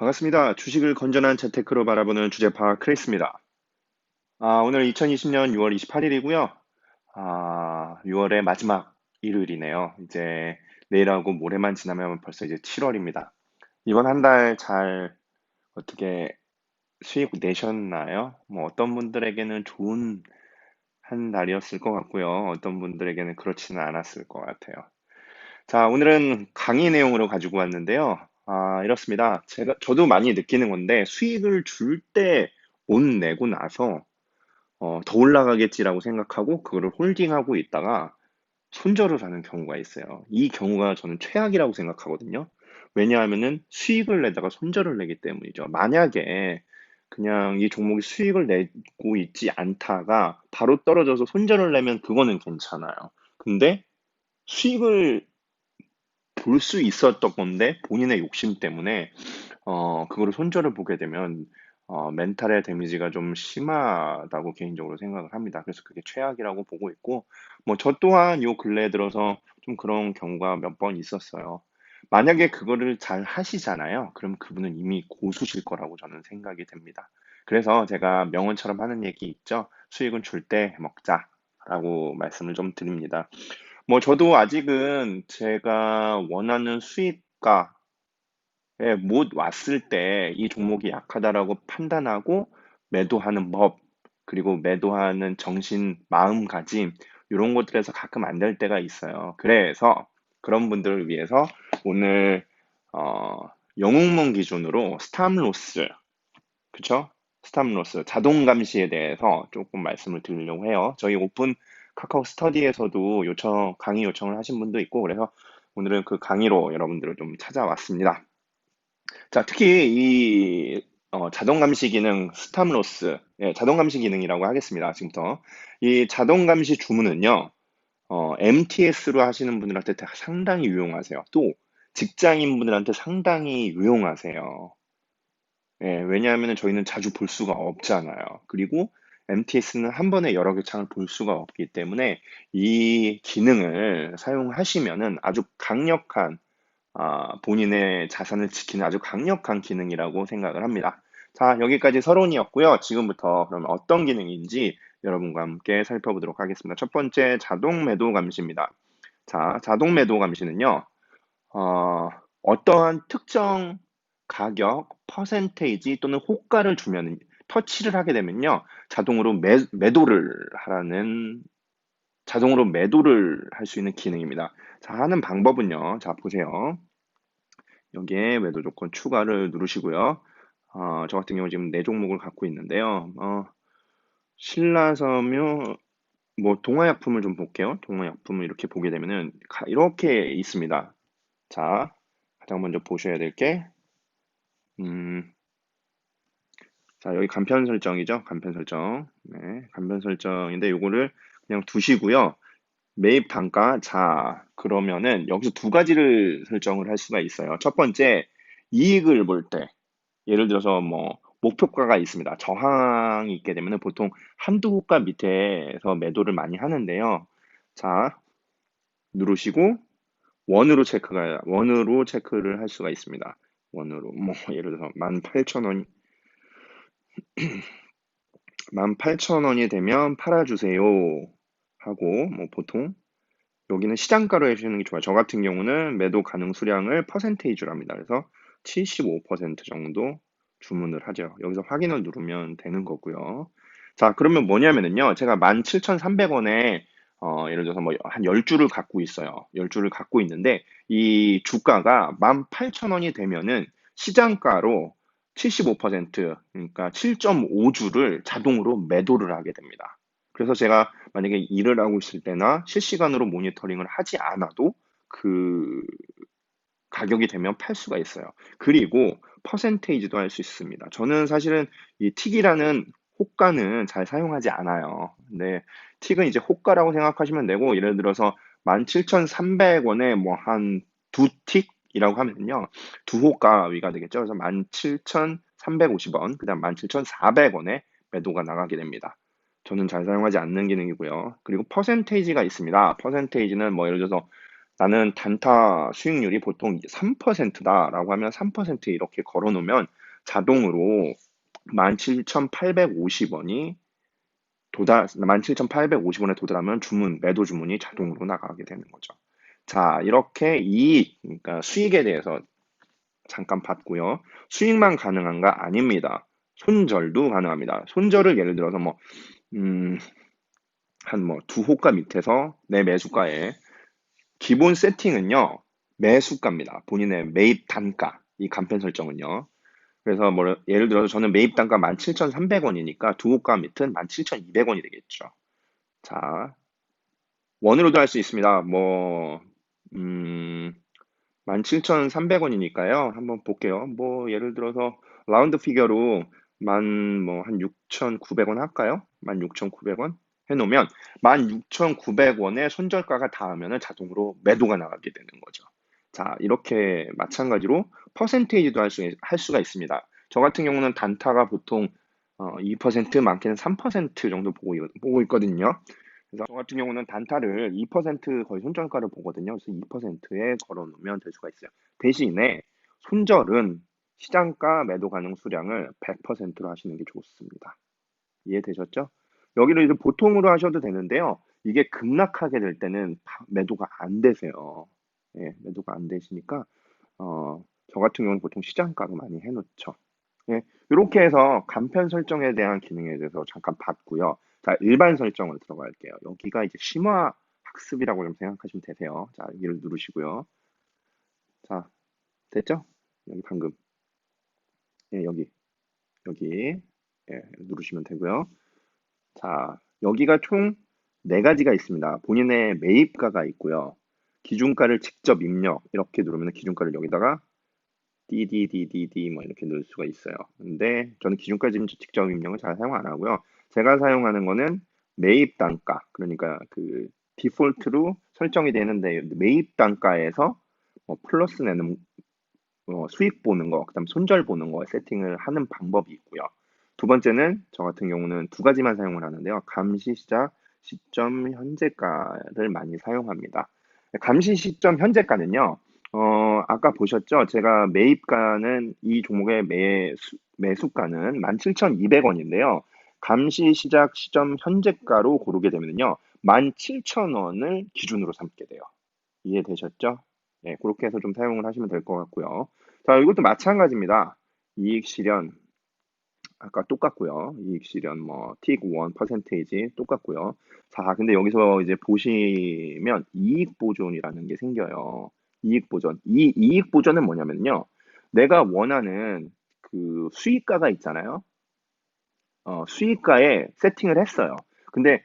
반갑습니다. 주식을 건전한 재테크로 바라보는 주제파 크리스입니다. 오늘 2020년 6월 28일이고요. 6월의 마지막 일요일이네요. 이제 내일하고 모레만 지나면 벌써 이제 7월입니다. 이번 한 달 잘 어떻게 수익 내셨나요? 뭐 어떤 분들에게는 좋은 한 달이었을 것 같고요. 어떤 분들에게는 그렇지는 않았을 것 같아요. 자, 오늘은 강의 내용으로 가지고 왔는데요. 이렇습니다. 저도 많이 느끼는 건데, 수익을 줄 때 돈 내고 나서, 더 올라가겠지라고 생각하고, 그거를 홀딩하고 있다가 손절을 하는 경우가 있어요. 이 경우가 저는 최악이라고 생각하거든요. 왜냐하면은 수익을 내다가 손절을 내기 때문이죠. 만약에 그냥 이 종목이 수익을 내고 있지 않다가 바로 떨어져서 손절을 내면 그거는 괜찮아요. 근데 수익을 볼 수 있었던 건데 본인의 욕심 때문에 그거를 손절을 보게 되면 멘탈의 데미지가 좀 심하다고 개인적으로 생각을 합니다. 그래서 그게 최악이라고 보고 있고, 뭐 저 또한 요 근래에 들어서 좀 그런 경우가 몇 번 있었어요. 만약에 그거를 잘 하시잖아요. 그럼 그분은 이미 고수실 거라고 저는 생각이 됩니다. 그래서 제가 명언처럼 하는 얘기 있죠. 수익은 줄 때 먹자라고 말씀을 좀 드립니다. 뭐 저도 아직은 제가 원하는 수익가에 못 왔을 때 이 종목이 약하다라고 판단하고 매도하는 법, 그리고 매도하는 정신, 마음가짐, 이런 것들에서 가끔 안 될 때가 있어요. 그래서 그런 분들을 위해서 오늘 어, 영웅문 기준으로 스탑로스, 그쵸? 스탑로스, 자동 감시에 대해서 조금 말씀을 드리려고 해요. 저희 오픈 카카오 스터디에서도 강의 요청을 하신 분도 있고, 그래서 오늘은 그 강의로 여러분들을 좀 찾아왔습니다. 자, 특히 이 자동 감시 기능 스탑로스, 예, 자동 감시 기능이라고 하겠습니다. 지금부터. 이 자동 감시 주문은요, MTS로 하시는 분들한테 상당히 유용하세요. 또 직장인분들한테 상당히 유용하세요. 예, 왜냐하면 저희는 자주 볼 수가 없잖아요. 그리고 MTS는 한 번에 여러 개 창을 볼 수가 없기 때문에 이 기능을 사용하시면은 아주 강력한, 본인의 자산을 지키는 아주 강력한 기능이라고 생각을 합니다. 자, 여기까지 서론이었고요. 지금부터 그러면 어떤 기능인지 여러분과 함께 살펴보도록 하겠습니다. 첫 번째, 자동 매도 감시입니다. 자, 자동 매도 감시는요, 어, 어떠한 특정 가격, 퍼센테이지 또는 호가를 주면, 터치를 하게 되면요, 자동으로 매도를 할 수 있는 기능입니다. 자, 하는 방법은요, 자, 보세요. 여기에 매도 조건 추가를 누르시고요. 저 같은 경우 지금 네 종목을 갖고 있는데요. 신라섬유, 뭐, 동화약품을 좀 볼게요. 동화약품을 이렇게 보게 되면은, 이렇게 있습니다. 자, 가장 먼저 보셔야 될 게, 음, 자, 여기 간편 설정이죠. 간편 설정. 네, 간편 설정인데 요거를 그냥 두시고요. 매입 단가. 자, 그러면은 여기서 두 가지를 설정을 할 수가 있어요. 첫 번째, 이익을 볼 때. 예를 들어서 뭐 목표가가 있습니다. 저항이 있게 되면은 보통 한두 호가 밑에서 매도를 많이 하는데요. 자, 누르시고 원으로 체크를 할 수가 있습니다. 원으로 뭐 예를 들어서 18,000원 18,000원이 되면 팔아주세요 하고, 뭐 보통 여기는 시장가로 해주시는 게 좋아요. 저 같은 경우는 매도 가능 수량을 퍼센테이지로 합니다. 그래서 75% 정도 주문을 하죠. 여기서 확인을 누르면 되는 거고요. 자, 그러면 뭐냐면은요, 제가 17,300원에 예를 들어서 뭐 한 10주를 갖고 있어요. 10주를 갖고 있는데 이 주가가 18,000원이 되면은 시장가로 75%, 그러니까 7.5주를 자동으로 매도를 하게 됩니다. 그래서 제가 만약에 일을 하고 있을 때나 실시간으로 모니터링을 하지 않아도 그 가격이 되면 팔 수가 있어요. 그리고 퍼센테이지도 할 수 있습니다. 저는 사실은 이 틱이라는 호가는 잘 사용하지 않아요. 근데 틱은 이제 호가라고 생각하시면 되고, 예를 들어서 17,300원에 뭐 한 두 틱이라고 하면요. 두 호가위가 되겠죠. 그래서 17,350원, 그 다음 17,400원에 매도가 나가게 됩니다. 저는 잘 사용하지 않는 기능이고요. 그리고 퍼센테이지가 있습니다. 퍼센테이지는 뭐 예를 들어서 나는 단타 수익률이 보통 3%다라고 하면 3% 이렇게 걸어놓으면 자동으로 17,850원이 17,850원에 도달하면 매도 주문이 자동으로 나가게 되는 거죠. 자, 이렇게 그러니까 수익에 대해서 잠깐 봤고요. 수익만 가능한가? 아닙니다. 손절도 가능합니다. 손절을 예를 들어서 음, 한 두 호가 밑에서 내 매수가에 기본 세팅은요, 매수가입니다. 본인의 매입 단가, 이 간편 설정은요. 그래서 예를 들어서 저는 매입 단가 17,300원이니까 두 호가 밑은 17,200원이 되겠죠. 자, 원으로도 할 수 있습니다. 17,300원이니까요. 한번 볼게요. 예를 들어서 라운드 피겨로 한 6,900원 할까요? 16,900원 해놓으면 16,900원의 손절가가 닿으면 자동으로 매도가 나가게 되는 거죠. 자, 이렇게 마찬가지로 퍼센테이지도 할 수가 있습니다. 저 같은 경우는 단타가 보통 2% 많게는 3% 정도 보고 있거든요. 그래서 저 같은 경우는 단타를 2% 거의 손절가를 보거든요. 그래서 2%에 걸어놓으면 될 수가 있어요. 대신에 손절은 시장가 매도 가능 수량을 100%로 하시는 게 좋습니다. 이해되셨죠? 여기를 이제 보통으로 하셔도 되는데요. 이게 급락하게 될 때는 매도가 안 되세요. 예, 매도가 안 되시니까 저 같은 경우는 보통 시장가로 많이 해놓죠. 예, 이렇게 해서 간편 설정에 대한 기능에 대해서 잠깐 봤고요. 자, 일반 설정으로 들어갈게요. 여기가 이제 심화 학습이라고 좀 생각하시면 되세요. 자, 여기를 누르시고요. 자, 됐죠? 여기 방금. 예, 여기. 예, 누르시면 되고요. 자, 여기가 총 4가지가 있습니다. 본인의 매입가가 있고요. 기준가를 직접 입력, 이렇게 누르면 기준가를 여기다가 DDDDD 이렇게 넣을 수가 있어요. 근데 저는 기준가 지금 직접 입력을 잘 사용 안 하고요. 제가 사용하는 거는 매입 단가, 그러니까 그 디폴트로 설정이 되는데 매입 단가에서 플러스 내는 수익 보는 거, 그다음 손절 보는 거 세팅을 하는 방법이 있고요. 두 번째는 저 같은 경우는 2가지만 사용을 하는데요. 감시 시작 시점 현재가를 많이 사용합니다. 감시 시점 현재가는요. 아까 보셨죠? 제가 매입가는 이 종목의 매수가는 17,200원인데요. 감시 시작 시점 현재가로 고르게 되면요. 17,000원을 기준으로 삼게 돼요. 이해되셨죠? 네, 그렇게 해서 좀 사용을 하시면 될 것 같고요. 자, 이것도 마찬가지입니다. 이익 실현, 아까 똑같고요. 이익 실현, 틱1 퍼센테이지 똑같고요. 자, 근데 여기서 이제 보시면 이익 보존이라는 게 생겨요. 이익 보존. 이 이익 보존은 뭐냐면요. 내가 원하는 그 수익가가 있잖아요. 수익가에 세팅을 했어요. 근데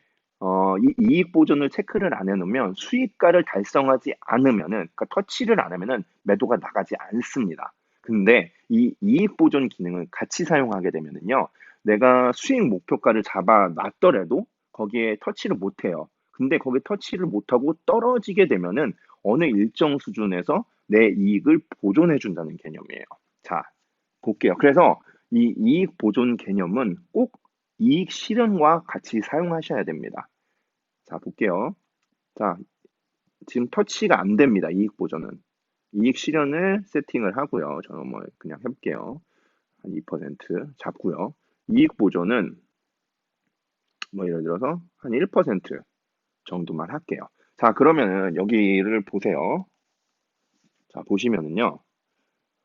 이 이익 보존을 체크를 안 해놓으면 수익가를 달성하지 않으면은, 그러니까 터치를 안 하면은 매도가 나가지 않습니다. 근데 이 이익 보존 기능을 같이 사용하게 되면은요, 내가 수익 목표가를 잡아 놨더라도 거기에 터치를 못 해요. 근데 거기 터치를 못하고 떨어지게 되면은 어느 일정 수준에서 내 이익을 보존해 준다는 개념이에요. 자, 볼게요. 그래서 이 이익 보존 개념은 꼭 이익 실현과 같이 사용하셔야 됩니다. 자, 볼게요. 자, 지금 터치가 안 됩니다. 이익 보존은. 이익 실현을 세팅을 하고요. 저는 그냥 해볼게요. 한 2% 잡고요. 이익 보존은 예를 들어서 한 1% 정도만 할게요. 자, 그러면은 여기를 보세요. 자, 보시면은요.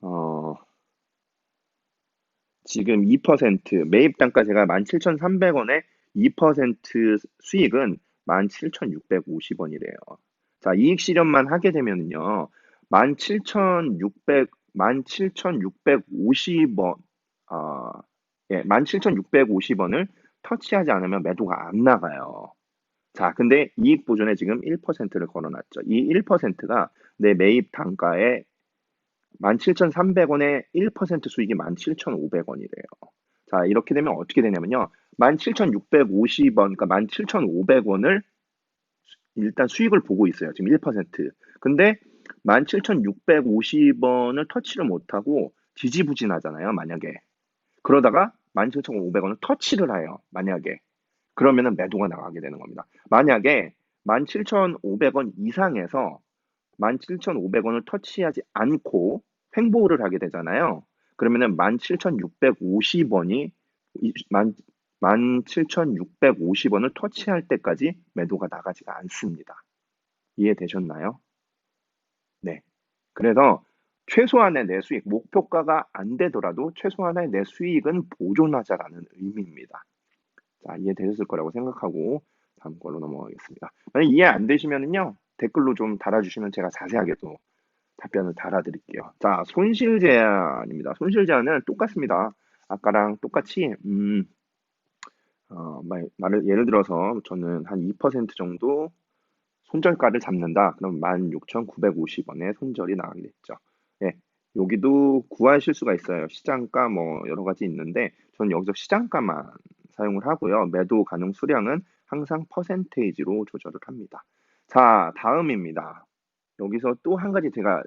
어, 지금 2% 매입 단가 제가 17,300원에 2% 수익은 17,650원이래요. 자, 이익 실현만 하게 되면요. 17,650원, 예, 17,650원을 터치하지 않으면 매도가 안 나가요. 자, 근데 이익 보존에 지금 1%를 걸어놨죠. 이 1%가 내 매입 단가의 17,300원에 1% 수익이 17,500원이래요. 자, 이렇게 되면 어떻게 되냐면요. 17,650원, 그러니까 17,500원을 일단 수익을 보고 있어요. 지금 1%. 근데 17,650원을 터치를 못하고 지지부진하잖아요. 만약에. 그러다가 17,500원을 터치를 해요. 만약에. 그러면은 매도가 나가게 되는 겁니다. 만약에 17,500원 이상에서 17,500원을 터치하지 않고 횡보를 하게 되잖아요. 그러면은 17,650원이 17,650원을 터치할 때까지 매도가 나가지가 않습니다. 이해되셨나요? 네. 그래서 최소한의 내 수익, 목표가가 안 되더라도 최소한의 내 수익은 보존하자라는 의미입니다. 자, 이해되셨을 거라고 생각하고 다음 걸로 넘어가겠습니다. 만약 이해 안 되시면은요, 댓글로 좀 달아주시면 제가 자세하게 또 답변을 달아드릴게요. 자, 손실 제한입니다. 손실 제한은 똑같습니다. 아까랑 똑같이, 예를 들어서 저는 한 2% 정도 손절가를 잡는다. 그럼 16,950원에 손절이 나가게 됐죠. 예, 여기도 구하실 수가 있어요. 시장가 뭐 여러 가지 있는데 저는 여기서 시장가만 사용을 하고요. 매도 가능 수량은 항상 퍼센테이지로 조절을 합니다. 자, 다음입니다. 여기서 또 한 가지 제가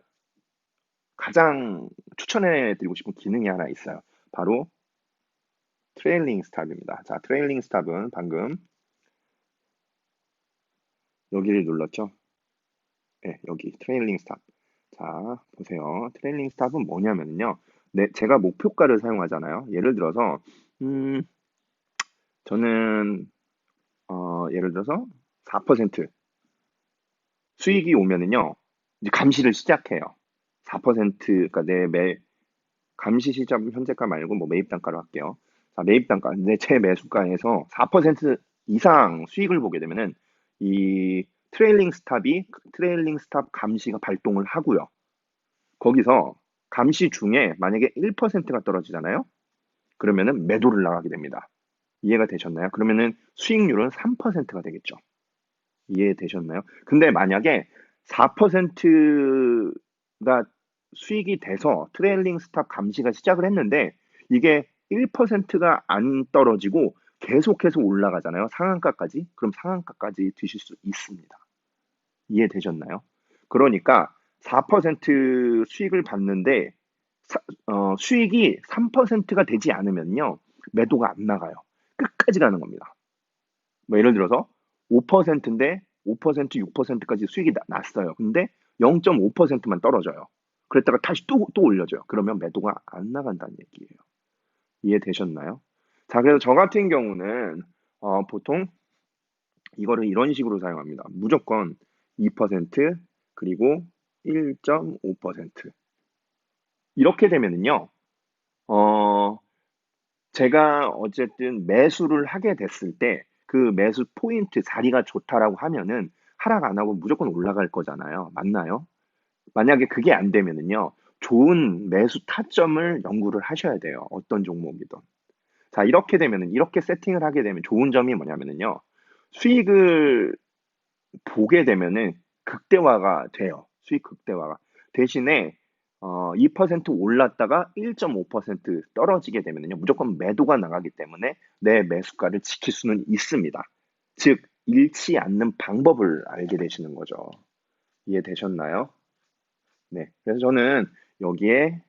가장 추천해 드리고 싶은 기능이 하나 있어요. 바로 트레일링 스탑입니다. 자, 트레일링 스탑은 방금 여기를 눌렀죠. 네, 여기 트레일링 스탑. 자, 보세요. 트레일링 스탑은 뭐냐면요. 제가 목표가를 사용하잖아요. 예를 들어서, 음, 저는, 예를 들어서 4% 수익이 오면은요, 이제 감시를 시작해요. 4%, 그러니까 감시 시점 현재가 말고 뭐 매입 단가로 할게요. 자, 매입 단가, 제 매수가에서 4% 이상 수익을 보게 되면은 이 트레일링 스탑 감시가 발동을 하고요. 거기서 감시 중에 만약에 1%가 떨어지잖아요. 그러면은 매도를 나가게 됩니다. 이해가 되셨나요? 그러면은 수익률은 3%가 되겠죠. 이해되셨나요? 근데 만약에 4%가 수익이 돼서 트레일링 스탑 감시가 시작을 했는데 이게 1%가 안 떨어지고 계속해서 올라가잖아요. 상한가까지. 그럼 상한가까지 드실 수 있습니다. 이해되셨나요? 그러니까 4% 수익을 받는데 수익이 3%가 되지 않으면요. 매도가 안 나가요. 끝까지 가는 겁니다. 뭐 예를 들어서 5%인데 5%, 6%까지 수익이 났어요. 근데 0.5%만 떨어져요. 그랬다가 다시 또 올려줘요. 그러면 매도가 안 나간다는 얘기예요. 이해되셨나요? 자, 그래서 저 같은 경우는 보통 이거를 이런 식으로 사용합니다. 무조건 2% 그리고 1.5% 이렇게 되면은요. 어, 제가 어쨌든 매수를 하게 됐을 때 그 매수 포인트 자리가 좋다라고 하면은 하락 안 하고 무조건 올라갈 거잖아요. 맞나요? 만약에 그게 안 되면은요. 좋은 매수 타점을 연구를 하셔야 돼요. 어떤 종목이든. 자, 이렇게 되면은 이렇게 세팅을 하게 되면 좋은 점이 뭐냐면은요. 수익을 보게 되면은 극대화가 돼요. 수익 극대화가. 대신에 2% 올랐다가 1.5% 떨어지게 되면요. 무조건 매도가 나가기 때문에 내 매수가를 지킬 수는 있습니다. 즉, 잃지 않는 방법을 알게 되시는 거죠. 이해되셨나요? 네. 그래서 저는 여기에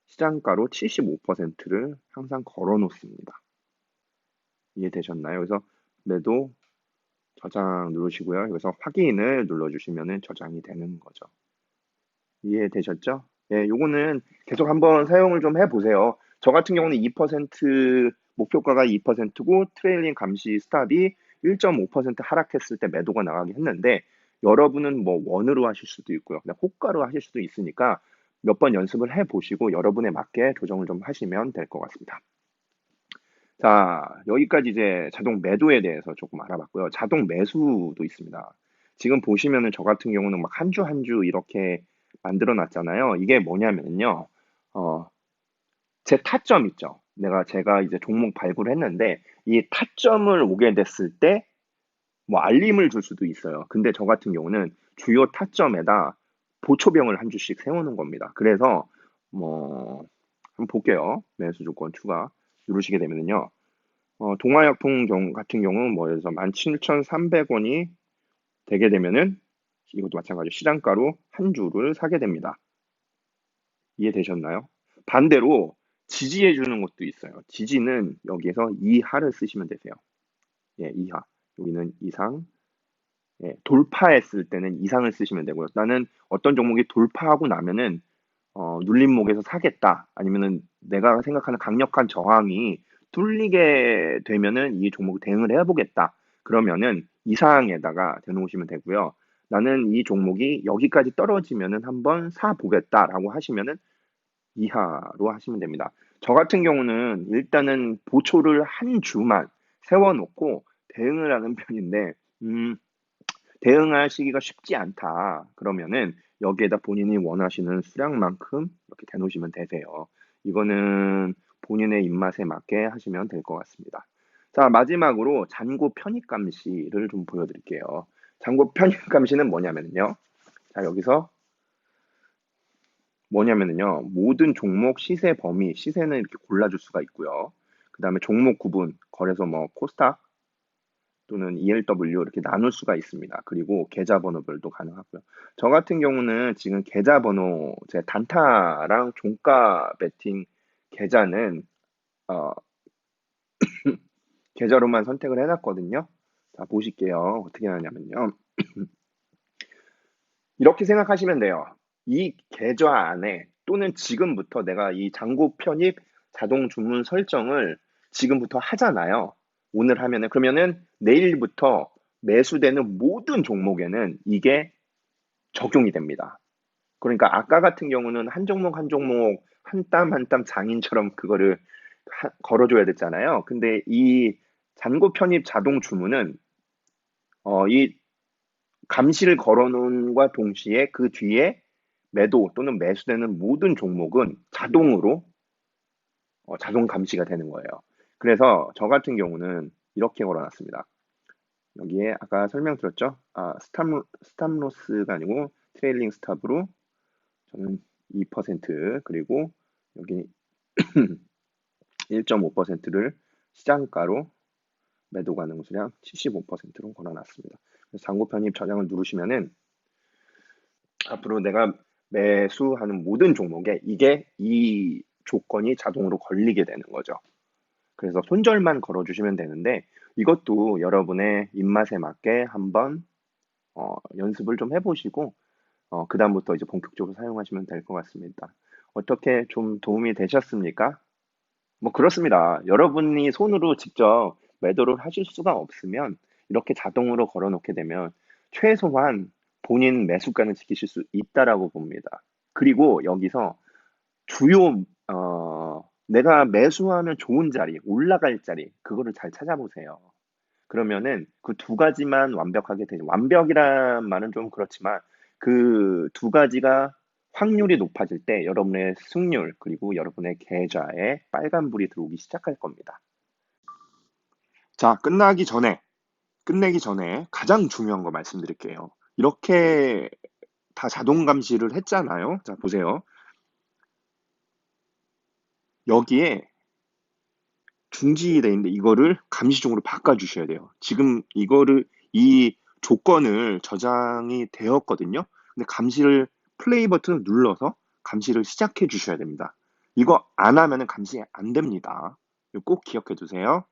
시장가로 75%를 항상 걸어 놓습니다. 이해되셨나요? 그래서 매도 저장 누르시고요. 여기서 확인을 눌러주시면 저장이 되는 거죠. 이해되셨죠? 네, 요거는 계속 한번 사용을 좀 해보세요. 저 같은 경우는 2% 목표가가 2%고 트레일링 감시 스탑이 1.5% 하락했을 때 매도가 나가게 했는데 여러분은 뭐 원으로 하실 수도 있고요. 그냥 호가로 하실 수도 있으니까 몇 번 연습을 해보시고 여러분에 맞게 조정을 좀 하시면 될 것 같습니다. 자, 여기까지 이제 자동 매도에 대해서 조금 알아봤고요. 자동 매수도 있습니다. 지금 보시면은 저 같은 경우는 막 한 주 한 주 이렇게 만들어 놨잖아요. 이게 뭐냐면요. 어, 제 타점 있죠. 제가 이제 종목 발굴을 했는데 이 타점을 오게 됐을 때 뭐 알림을 줄 수도 있어요. 근데 저 같은 경우는 주요 타점에다 보초병을 한 주씩 세우는 겁니다. 그래서 뭐 한번 볼게요. 매수 조건 추가 누르시게 되면은요. 동아약품 같은 경우 뭐 예를 들어서 17,300원이 되게 되면은 이것도 마찬가지로 시장가로 한 주를 사게 됩니다. 이해되셨나요? 반대로 지지해 주는 것도 있어요. 지지는 여기에서 이하를 쓰시면 되세요. 예, 이하. 여기는 이상, 돌파했을 때는 이상을 쓰시면 되고요. 나는 어떤 종목이 돌파하고 나면은 눌림목에서 사겠다. 아니면은 내가 생각하는 강력한 저항이 뚫리게 되면은 이 종목 대응을 해보겠다. 그러면은 이상에다가 대놓으시면 되고요. 나는 이 종목이 여기까지 떨어지면은 한번 사보겠다라고 하시면은 이하로 하시면 됩니다. 저 같은 경우는 일단은 보초를 한 주만 세워놓고 대응을 하는 편인데, 음, 대응할 시기가 쉽지 않다. 그러면은 여기에다 본인이 원하시는 수량만큼 이렇게 대놓으시면 되세요. 이거는 본인의 입맛에 맞게 하시면 될 것 같습니다. 자, 마지막으로 잔고 편입 감시를 좀 보여드릴게요. 잔고 편입 감시는 뭐냐면요. 자, 여기서 뭐냐면요. 모든 종목 시세 범위, 시세는 이렇게 골라줄 수가 있고요. 그 다음에 종목 구분, 거래소 뭐 코스닥 또는 ELW 이렇게 나눌 수가 있습니다. 그리고 계좌번호별도 가능하고요. 저 같은 경우는 지금 계좌번호, 제 단타랑 종가 베팅 계좌는 어, 계좌로만 선택을 해놨거든요. 자, 보실게요. 어떻게 하냐면요. 이렇게 생각하시면 돼요. 이 계좌 안에 또는 지금부터 내가 이 잔고 편입 자동 주문 설정을 지금부터 하잖아요. 오늘 하면은 그러면은 내일부터 매수되는 모든 종목에는 이게 적용이 됩니다. 그러니까 아까 같은 경우는 한 종목 한 종목 한 땀 한 땀 장인처럼 그거를 걸어줘야 됐잖아요. 근데 이 잔고 편입 자동 주문은 이 감시를 걸어놓은과 동시에 그 뒤에 매도 또는 매수되는 모든 종목은 자동으로 자동 감시가 되는 거예요. 그래서 저 같은 경우는 이렇게 걸어놨습니다. 여기에 아까 설명드렸죠? 스탑로스가 아니고 트레일링 스탑으로 저는 2% 그리고 여기 1.5%를 시장가로 매도 가능 수량 75%로 걸어놨습니다. 잔고 편입 저장을 누르시면은 앞으로 내가 매수하는 모든 종목에 이게 이 조건이 자동으로 걸리게 되는 거죠. 그래서 손절만 걸어주시면 되는데 이것도 여러분의 입맛에 맞게 한번 연습을 좀 해보시고 그다음부터 이제 본격적으로 사용하시면 될 것 같습니다. 어떻게 좀 도움이 되셨습니까? 뭐 그렇습니다. 여러분이 손으로 직접 매도를 하실 수가 없으면 이렇게 자동으로 걸어놓게 되면 최소한 본인 매수가는 지키실 수 있다라고 봅니다. 그리고 여기서 주요 내가 매수하면 좋은 자리, 올라갈 자리 그거를 잘 찾아보세요. 그러면은 그 두 가지만 완벽하게 되죠. 완벽이란 말은 좀 그렇지만 그 두 가지가 확률이 높아질 때 여러분의 승률 그리고 여러분의 계좌에 빨간불이 들어오기 시작할 겁니다. 자, 끝내기 전에 가장 중요한 거 말씀드릴게요. 이렇게 다 자동 감시를 했잖아요. 자, 보세요. 여기에 중지돼 있는데 이거를 감시종으로 바꿔주셔야 돼요. 지금 이 조건을 저장이 되었거든요. 근데 플레이 버튼을 눌러서 감시를 시작해 주셔야 됩니다. 이거 안 하면은 감시 안 됩니다. 이거 꼭 기억해 두세요.